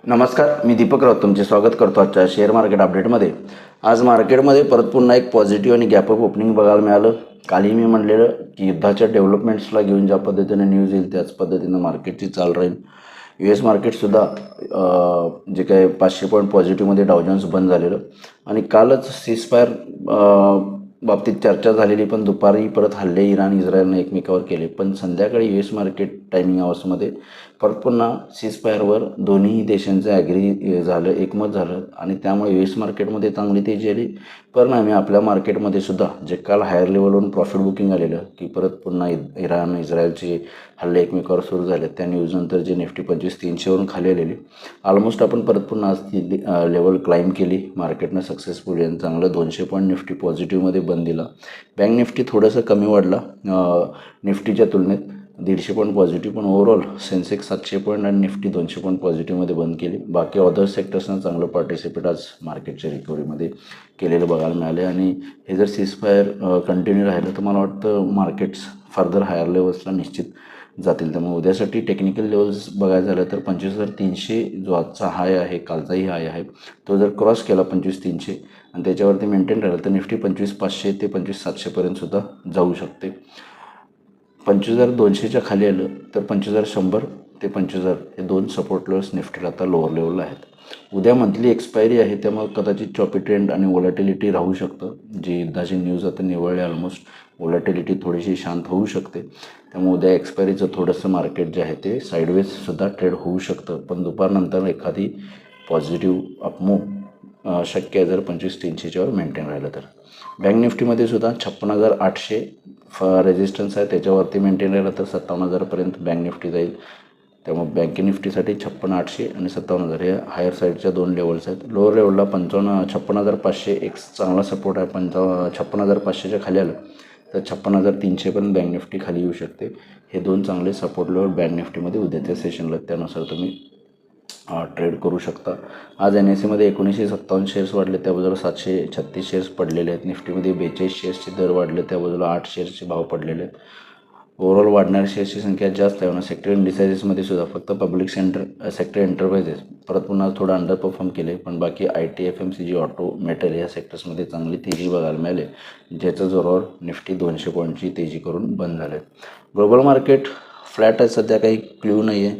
नमस्कार, मी दीपक राऊत तुमचे स्वागत करतो आजच्या शेअर मार्केट अपडेटमध्ये. आज मार्केटमध्ये परत पुन्हा एक पॉझिटिव्ह आणि गॅपअप ओपनिंग बघायला मिळालं. कालही मी म्हणलेलं की युद्धाच्या डेव्हलपमेंट्सला घेऊन ज्या पद्धतीने न्यूज येईल त्याच पद्धतीनं मार्केटची चाल राहील. US मार्केटसुद्धा जे काय 500 पॉईंट पॉझिटिव्हमध्ये डाव जोन्स बंद झालेलं आणि कालच सीजफायर बाबतीत चर्चा झालेली, पण दुपारी परत हल्ले इराण इस्रायलने एकमेकावर केले. पण संध्याकाळी US मार्केट टायमिंग आवर्समध्ये परत पुन्हा सीजफायरवर दोन्ही देशांचं ॲग्री झालं, एकमत झालं आणि त्यामुळे US मार्केटमध्ये चांगली तेजी आली. परिणामी आपल्या मार्केटमध्ये सुद्धा जे काल हायर लेवलवरून प्रॉफिट बुकिंग आलेलं की परत पुन्हा इराण इस्रायलचे हल्ले एकमेकावर सुरू झाले, त्या न्यूजनंतर जे निफ्टी 25,300वरून खाली आलेली, ऑलमोस्ट आपण परत पुन्हा आज ती लेवल क्लाइम केली. मार्केटनं सक्सेसफुली आणि चांगलं 200 पॉईंट निफ्टी पॉझिटिव्हमध्ये बंद दिला. बँक निफ्टी थोडंसं कमी वाढला निफ्टीच्या तुलनेत 150 पॉईंट पॉझिटिव्ह, पण ओव्हरऑल सेन्सेक्स 700 पॉईंट आणि निफ्टी 200 पॉईंट पॉझिटिव्हमध्ये बंद केली. बाकी अदर सेक्टर्सनं चांगलं पार्टिसिपेट आज मार्केटच्या रिकव्हरीमध्ये केलेलं बघायला मिळाले आणि हे जर सीजफायर कंटिन्यू राहिलं तर मला वाटतं मार्केट्स फर्दर हायर लेवल्सला निश्चित जातील. त्यामुळे उद्यासाठी टेक्निकल लेवल्स बघायचं झालं तर 25,300 जो आजचा हाय आहे, कालचाही हाय आहे, तो जर क्रॉस केला 25,300 आणि त्याच्यावरती मेंटेन राहिलं तर निफ्टी 25,500 ते 25,700पर्यंतसुद्धा जाऊ शकते. 25,200च्या खाली आलं तर 25,100 ते 25,000 हे दोन सपोर्ट लेवल्स निफ्टीला आता लोअर लेवलला आहेत. उद्या मंथली एक्सपायरी आहे, त्यामुळे कदाचित चॉपी ट्रेंड आणि वॉलॅटिलिटी राहू शकतं. जी युद्धाची न्यूज आता निवळली, ऑलमोस्ट वॉलॅटिलिटी थोडीशी शांत होऊ शकते. त्यामुळे उद्या एक्सपायरीचं थोडंसं मार्केट जे आहे ते साईडवेजसुद्धा ट्रेड होऊ शकतं, पण दुपारनंतर एखादी पॉझिटिव्ह अपमूव शक्य आहे जर 25,300च्यावर मेंटेन राहिलं तर. बँक निफ्टीमध्ये सुद्धा 56,800 रेजिस्टन्स आहे, त्याच्यावरती मेंटेन राहिलं तर 57,000पर्यंत बँक निफ्टी जाईल. त्यामुळे बँक निफ्टीसाठी 56,800 आणि 57,000 हे हायर साईडच्या दोन लेवल्स आहेत. लोअर लेवलला 56,500 एक चांगला सपोर्ट आहे. 56,500च्या खाली आलं तर 56,300 पण बँक निफ्टी खाली येऊ शकते. हे दोन चांगले सपोर्ट लेवल बँक निफ्टीमध्ये उद्याच्या सेशनला, त्यानुसार तुम्ही ट्रेड करू शकता. आज NSEमध्ये 1957 शेअर्स वाढले, त्या बाजूला 736 शेअर्स पडलेले आहेत. निफ्टीमध्ये 42 शेअर्सचे दर वाढले, त्या बाजूला 8 शेअर्सचे भाव पडलेले आहेत. ओव्हरऑल वाढणाऱ्या शेअर्सची संख्या जास्त आहे. सेक्टर इंडिसायजेसमध्ये सुद्धा फक्त पब्लिक सेक्टर एंटरप्राइजेस परत पुन्हा थोडं अंडर परफॉर्म केले, पण बाकी IT, FMCG, ऑटो, मेटल या सेक्टर्समध्ये चांगली तेजी बघायला मिळाली, ज्याच्या जोरावर निफ्टी 200 पॉईंटची तेजी करून बंद झाले. ग्लोबल मार्केट फ्लॅट आहे, सध्या काही क्ल्यू नाही आहे.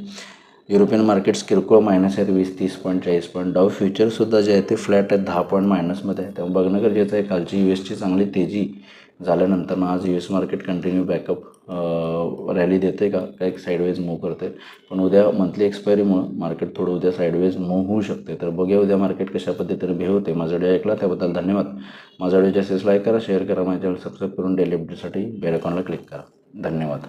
युरोपियन मार्केट्स किरकोळ मायनस आहेत, 20-30 पॉईंट 40 पॉईंट. डाव फ्युचरसुद्धा जे आहे ते फ्लॅट आहेत, 10 पॉईंट मायनसमध्ये आहे. त्यामुळे बघणं गरजेचं आहे. कालची USची चांगली तेजी झाल्यानंतर आज US market continue backup rally देते का एक साईडवेज मूव्ह करते, पण उद्या मंथली एक्सपायरीमुळं मार्केट थोडं उद्या साईडवेज मूव्ह होऊ शकते. तर बघूया उद्या मार्केट कशा पद्धतीने बिहेव होते. माझा व्हिडिओ ऐकला त्याबद्दल धन्यवाद. माझा व्हिडिओ जास्तीत लाईक करा, शेअर करा, माझ्या चॅनल सबस्क्राईब करून डेली अपडेटसाठी बेल आयकॉनला क्लिक करा. धन्यवाद.